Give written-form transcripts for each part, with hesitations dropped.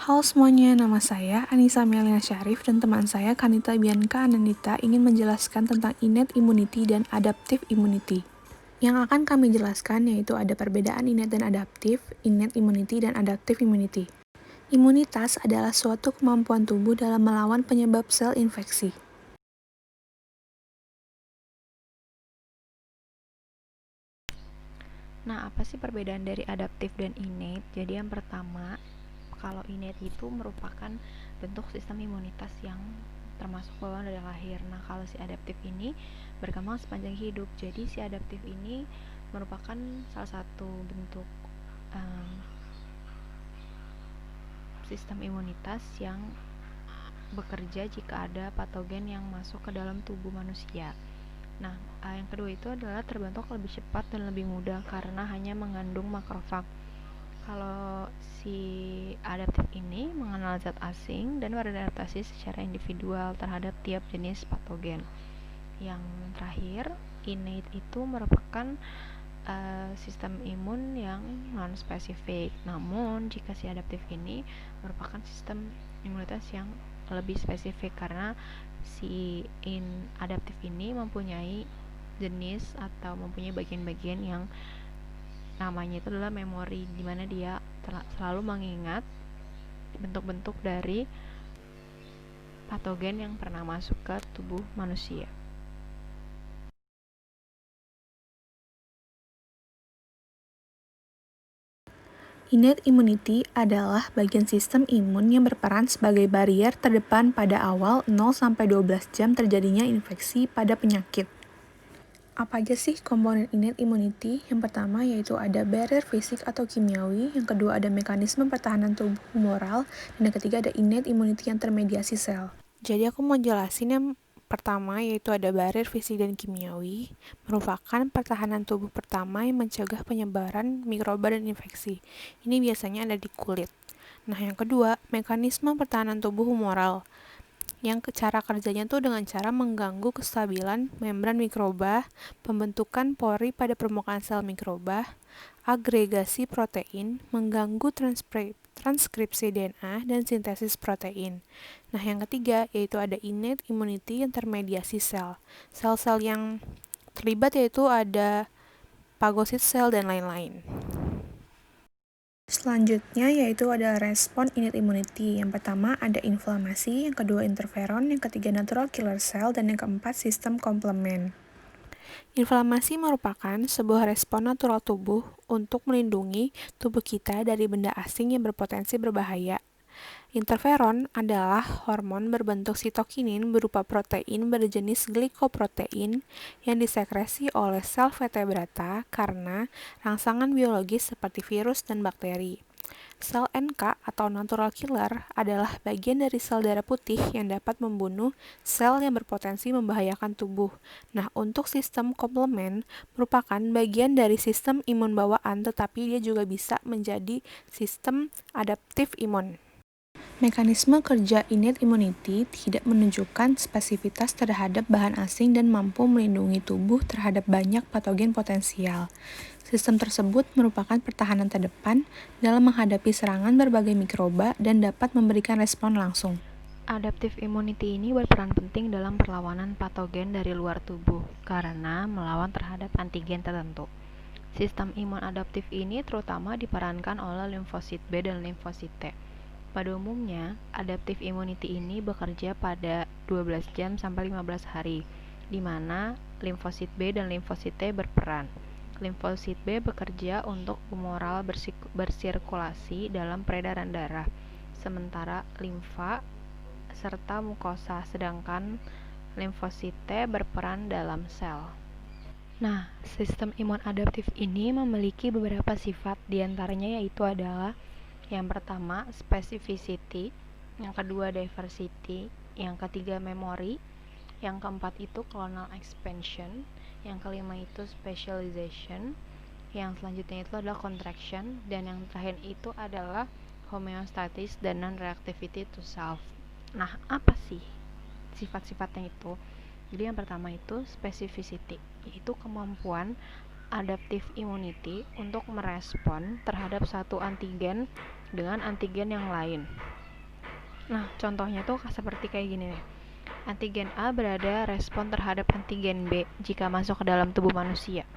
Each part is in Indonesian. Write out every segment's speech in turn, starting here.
Halo semuanya, nama saya Anissa Melina Syarif dan teman saya Kanita Bianca Anandita ingin menjelaskan tentang innate immunity dan adaptive immunity. Yang akan kami jelaskan yaitu ada perbedaan innate dan adaptive, innate immunity dan adaptive immunity. Imunitas adalah suatu kemampuan tubuh dalam melawan penyebab sel infeksi. Nah, apa sih perbedaan dari adaptif dan innate? Jadi yang pertama, kalau innate itu merupakan bentuk sistem imunitas yang termasuk bawaan dari lahir. Nah, kalau si adaptif ini berkembang sepanjang hidup. Jadi si adaptif ini merupakan salah satu bentuk sistem imunitas yang bekerja jika ada patogen yang masuk ke dalam tubuh manusia. Nah, yang kedua itu adalah terbentuk lebih cepat dan lebih mudah karena hanya mengandung makrofag. Kalau si adaptif ini mengenal zat asing dan beradaptasi secara individual terhadap tiap jenis patogen. Yang terakhir, innate itu merupakan sistem imun yang non-spesifik. Namun, jika si adaptif ini merupakan sistem imunitas yang lebih spesifik karena si adaptif ini mempunyai jenis atau mempunyai bagian-bagian yang namanya itu adalah memori, di mana dia selalu mengingat bentuk-bentuk dari patogen yang pernah masuk ke tubuh manusia. Innate immunity adalah bagian sistem imun yang berperan sebagai barrier terdepan pada awal 0-12 jam terjadinya infeksi pada penyakit. Apa aja sih komponen innate immunity? Yang pertama yaitu ada barrier fisik atau kimiawi, yang kedua ada mekanisme pertahanan tubuh humoral, dan yang ketiga ada innate immunity yang termediasi sel. Jadi aku mau jelasin yang pertama yaitu ada barrier fisik dan kimiawi, merupakan pertahanan tubuh pertama yang mencegah penyebaran mikroba dan infeksi. Ini biasanya ada di kulit. Nah, yang kedua, mekanisme pertahanan tubuh humoral, yang cara kerjanya tuh dengan cara mengganggu kestabilan membran mikroba, pembentukan pori pada permukaan sel mikroba, agregasi protein, mengganggu transkripsi DNA, dan sintesis protein. Nah, yang ketiga yaitu ada innate immunity yang termediasi sel. Sel-sel yang terlibat yaitu ada phagocyte cell dan lain-lain. Selanjutnya yaitu ada respon innate immunity. Yang pertama ada inflamasi, yang kedua interferon, yang ketiga natural killer cell, dan yang keempat sistem komplement. Inflamasi merupakan sebuah respon natural tubuh untuk melindungi tubuh kita dari benda asing yang berpotensi berbahaya. Interferon adalah hormon berbentuk sitokinin berupa protein berjenis glikoprotein yang disekresi oleh sel vertebrata karena rangsangan biologis seperti virus dan bakteri. Sel NK atau natural killer adalah bagian dari sel darah putih yang dapat membunuh sel yang berpotensi membahayakan tubuh. Nah, untuk sistem komplement merupakan bagian dari sistem imun bawaan, tetapi dia juga bisa menjadi sistem adaptif imun. Mekanisme kerja innate immunity tidak menunjukkan spesifitas terhadap bahan asing dan mampu melindungi tubuh terhadap banyak patogen potensial. Sistem tersebut merupakan pertahanan terdepan dalam menghadapi serangan berbagai mikroba dan dapat memberikan respon langsung. Adaptive immunity ini berperan penting dalam perlawanan patogen dari luar tubuh karena melawan terhadap antigen tertentu. Sistem imun adaptif ini terutama diperankan oleh limfosit B dan limfosit T. Pada umumnya, adaptive immunity ini bekerja pada 12 jam sampai 15 hari, di mana limfosit B dan limfosit T berperan. Limfosit B bekerja untuk humoral bersirkulasi dalam peredaran darah, sementara limfa serta mukosa, sedangkan limfosit T berperan dalam sel. Nah, sistem imun adaptif ini memiliki beberapa sifat, diantaranya yaitu adalah yang pertama, specificity, yang kedua, diversity, yang ketiga, memory, yang keempat itu clonal expansion, yang kelima itu specialization, yang selanjutnya itu adalah contraction, dan yang terakhir itu adalah homeostasis dan non-reactivity to self. Nah, apa sih sifat-sifatnya itu? Jadi yang pertama itu specificity, yaitu kemampuan adaptive immunity untuk merespon terhadap satu antigen dengan antigen yang lain. Nah, contohnya tuh seperti kayak gini nih. Antigen A berada respon terhadap antigen B jika masuk ke dalam tubuh manusia.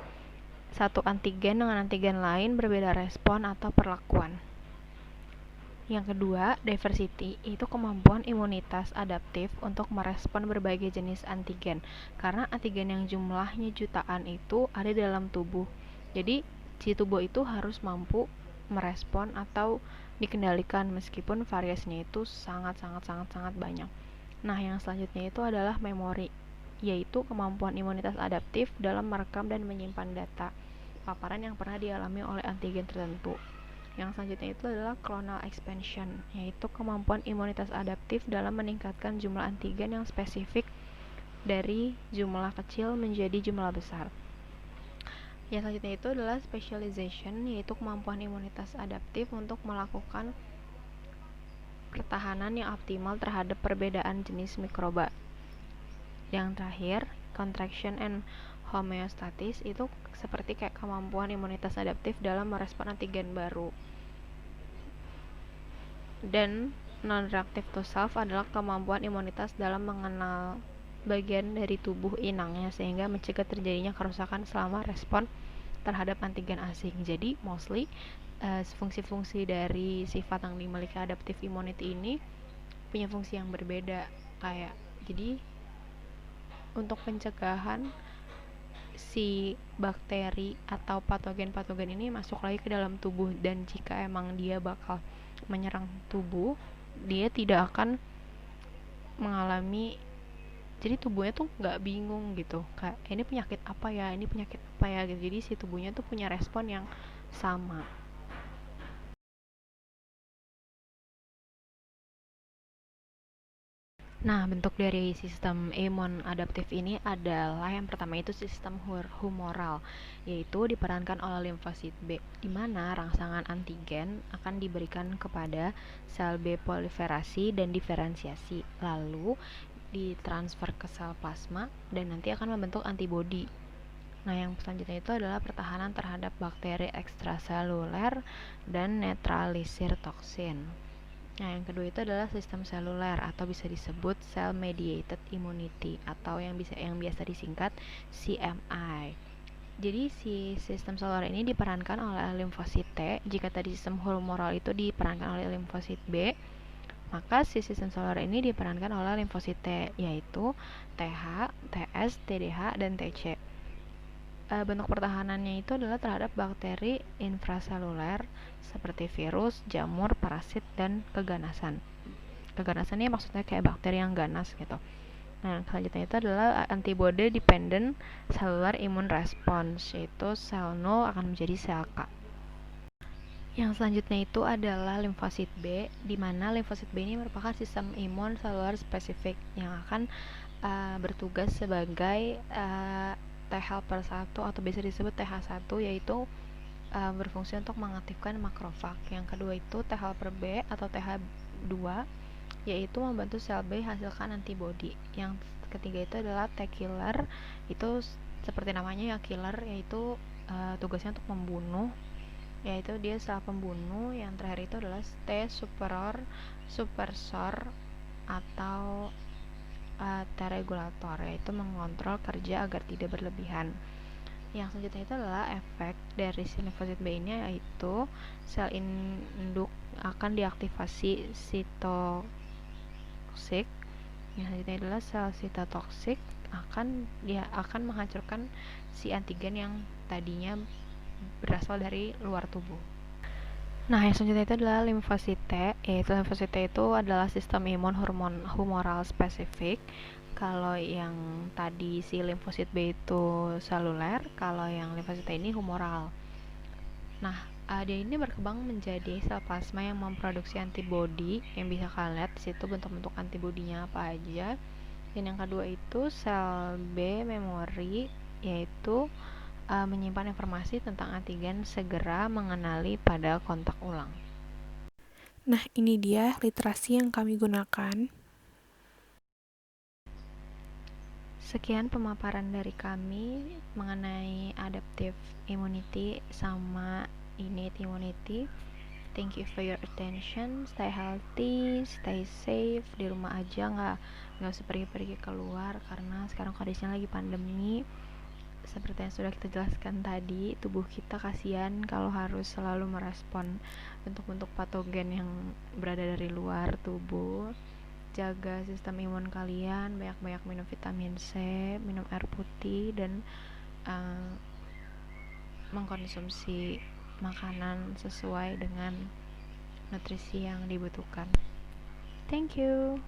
Satu antigen dengan antigen lain berbeda respon atau perlakuan. Yang kedua, diversity, itu kemampuan imunitas adaptif untuk merespon berbagai jenis antigen. Karena antigen yang jumlahnya jutaan itu ada di dalam tubuh. Jadi, si tubuh itu harus mampu merespon atau dikendalikan meskipun variasinya itu sangat banyak. Nah, yang selanjutnya itu adalah memori, yaitu kemampuan imunitas adaptif dalam merekam dan menyimpan data paparan yang pernah dialami oleh antigen tertentu. Yang selanjutnya itu adalah clonal expansion, yaitu kemampuan imunitas adaptif dalam meningkatkan jumlah antigen yang spesifik dari jumlah kecil menjadi jumlah besar. Yang selanjutnya itu adalah specialization, yaitu kemampuan imunitas adaptif untuk melakukan pertahanan yang optimal terhadap perbedaan jenis mikroba. Yang terakhir, contraction and homeostasis, itu seperti kayak kemampuan imunitas adaptif dalam merespon antigen baru. Dan non-reactive to self adalah kemampuan imunitas dalam mengenal bagian dari tubuh inangnya sehingga mencegah terjadinya kerusakan selama respon terhadap antigen asing. Jadi mostly fungsi-fungsi dari sifat yang dimiliki adaptive immunity ini punya fungsi yang berbeda. Kayak jadi untuk pencegahan si bakteri atau patogen-patogen ini masuk lagi ke dalam tubuh, dan jika emang dia bakal menyerang tubuh, dia tidak akan mengalami, jadi tubuhnya tuh nggak bingung gitu kayak ini penyakit apa ya gitu. Jadi si tubuhnya tuh punya respon yang sama. Nah, bentuk dari sistem imun adaptif ini adalah yang pertama itu sistem humoral, yaitu diperankan oleh limfosit B, di mana rangsangan antigen akan diberikan kepada sel B proliferasi dan diferensiasi, lalu ditransfer ke sel plasma dan nanti akan membentuk antibodi. Nah, yang selanjutnya itu adalah pertahanan terhadap bakteri ekstraseluler dan netralisir toksin. Nah, yang kedua itu adalah sistem seluler atau bisa disebut cell mediated immunity atau yang biasa disingkat CMI. Jadi si sistem seluler ini diperankan oleh limfosit T. Jika tadi sistem humoral itu diperankan oleh limfosit B, maka si sistem seluler ini diperankan oleh limfosit T, yaitu TH, TS, TDH, dan TC. Bentuk pertahanannya itu adalah terhadap bakteri infraseluler seperti virus, jamur, parasit, dan keganasan. Keganasan ini maksudnya kayak bakteri yang ganas gitu. Nah, selanjutnya itu adalah antibody dependent cellular immune response, yaitu sel 0 akan menjadi sel K. Yang selanjutnya itu adalah limfosit B, di mana limfosit B ini merupakan sistem imun seluler spesifik yang akan bertugas sebagai T helper 1 atau bisa disebut TH1, yaitu berfungsi untuk mengaktifkan makrofag. Yang kedua itu T helper B atau TH2, yaitu membantu sel B hasilkan antibodi. Yang ketiga itu adalah T killer, itu seperti namanya ya, killer, yaitu tugasnya untuk membunuh, yaitu dia sel pembunuh. Yang terakhir itu adalah T suppressor atau T regulator, yaitu mengontrol kerja agar tidak berlebihan. Yang selanjutnya itu adalah efek dari si limfosit B ini, yaitu sel induk akan diaktifasi sitotoksik. Yang selanjutnya adalah sel sitotoksik akan menghancurkan si antigen yang tadinya berasal dari luar tubuh. Nah, yang selanjutnya itu adalah limfosit T, yaitu limfosit T itu adalah sistem imun humoral spesifik. Kalau yang tadi si limfosit B itu seluler, kalau yang limfosit T ini humoral. Nah, dia ini berkembang menjadi sel plasma yang memproduksi antibodi, yang bisa kalian lihat di situ bentuk-bentuk antibodinya apa aja. Dan yang kedua itu sel B memori, yaitu menyimpan informasi tentang antigen segera mengenali pada kontak ulang. Nah, ini dia literasi yang kami gunakan. Sekian pemaparan dari kami mengenai adaptive immunity sama innate immunity. Thank you for your attention. Stay healthy, stay safe. Di rumah aja, nggak usah pergi-pergi keluar karena sekarang kondisinya lagi pandemi. Seperti yang sudah kita jelaskan tadi, tubuh kita kasihan kalau harus selalu merespon bentuk-bentuk patogen yang berada dari luar tubuh. Jaga sistem imun kalian, banyak-banyak minum vitamin C, minum air putih, dan mengkonsumsi makanan sesuai dengan nutrisi yang dibutuhkan. Thank you.